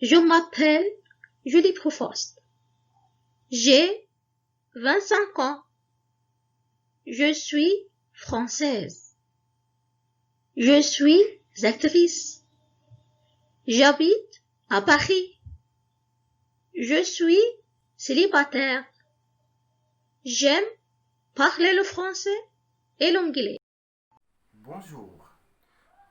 Je m'appelle Julie Proufost. J'ai 25 ans. Je suis française. Je suis actrice. J'habite à Paris. Je suis célibataire. J'aime parler le français et l'anglais. Bonjour.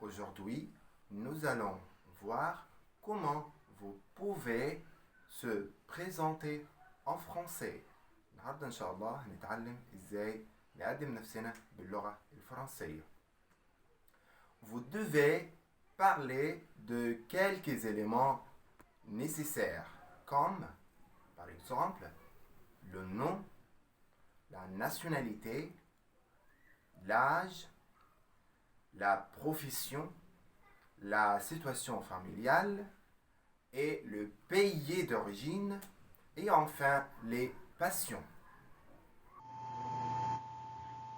Aujourd'hui, nous allons voir comment vous pouvez se présenter en français. النهارده إن شاء الله هنتعلم إزاي نقدم نفسنا باللغة الفرنسية. Vous devez parler de quelques éléments nécessaires, comme par exemple le nom, la nationalité, l'âge, la profession, la situation familiale et le pays d'origine et enfin les passions.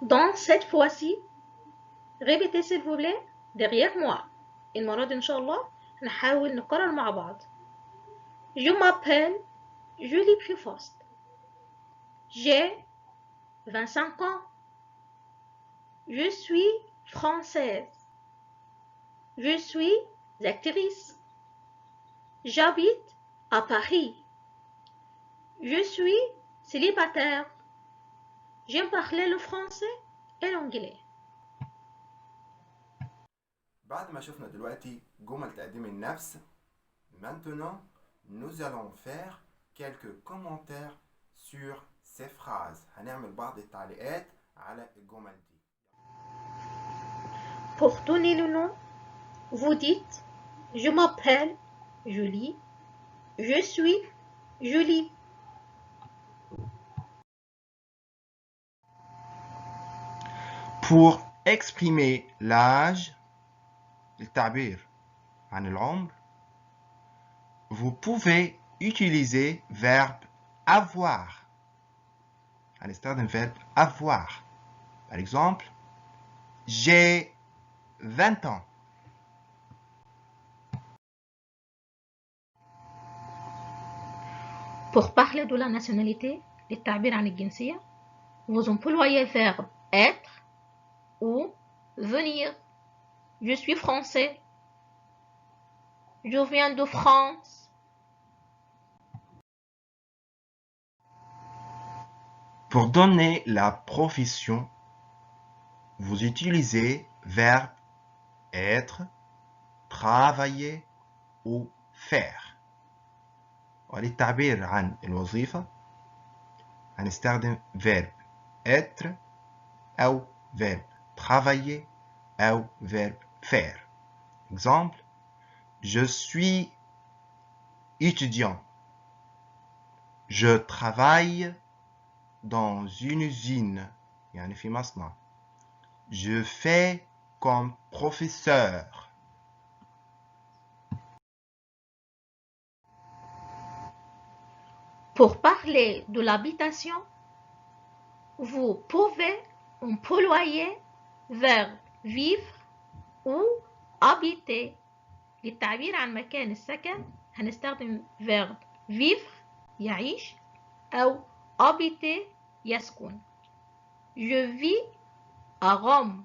Dans cette fois-ci, répétez s'il vous plaît derrière moi. المرة دي إن شاء الله نحاول نكرر مع بعض. Je m'appelle Julie Proufost. J'ai 25 ans. Je suis française. Je suis actrice. J'habite à Paris. Je suis célibataire. J'aime parler le français et l'anglais. بعد ما شفنا دلوقتي جمل تقديم النفس، maintenant nous allons faire quelques commentaires sur ces phrases. هنعمل بعض التعليقات على الجمل دي. Pour donner le nom, vous dites je m'appelle Julie. Je suis Julie. Pour exprimer l'âge, التعبير عن العمر, vous pouvez utiliser verbe avoir. هنستخدم verbe avoir. Par exemple, j'ai 20 ans. Pour parler de la nationalité, للتعبير عن الجنسية, vous employez le verbe être ou venir. Je suis français. Je viens de France. Pour donner la profession, vous utilisez verbe être, travailler ou faire. وللتعبير عن الوظيفة هنستخدم verbe être أو verbe travailler أو verbe faire. Exemple, je suis étudiant. Je travaille dans une usine. يعني في مصنع. Je fais comme professeur. Pour parler de l'habitation, vous pouvez employer verbe vivre ou habiter. للتعبير عن مكان السكن هنستخدم verbe vivre يعيش أو habiter يسكن. Je vis à Rome.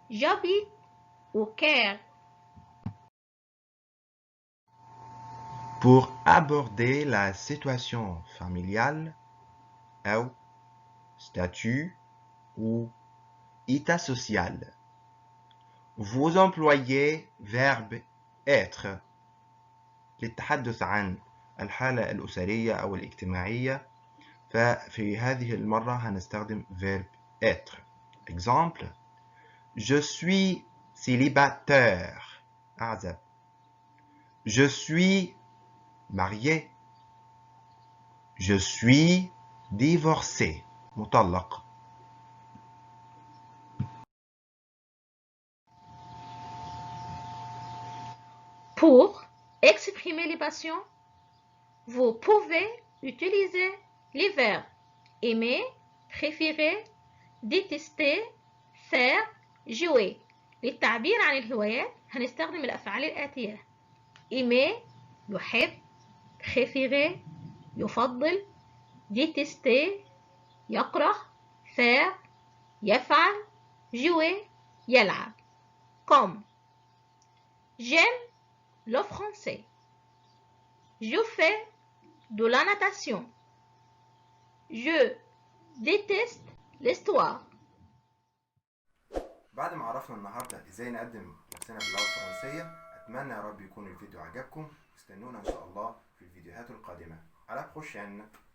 J'habite au Caire. Pour aborder la situation familiale أو statut ou état social, vous employez verbe être للتحدث عن الحالة الأسرية أو الاجتماعية. ففي هذه المرة هنستخدم verbe être. Exemple, je suis célibataire. أعزب. Je suis marié. Je suis divorcé. مطلق. Pour exprimer les passions, vous pouvez utiliser les verbes aimer, préférer, détester, faire, jouer. للتعبير عن الهوايات هنستخدم الأفعال الآتية aimer يحب préférer يفضل détester يكره faire يفعل jouer يلعب comme j'aime le français je fais de la natation je déteste l'histoire. بعد ما عرفنا النهاردة ازاي نقدم نفسنا باللغة الفرنسية، اتمنى يا رب يكون الفيديو عجبكم، واستنونا ان شاء الله في الفيديوهات القادمة. على prochaine.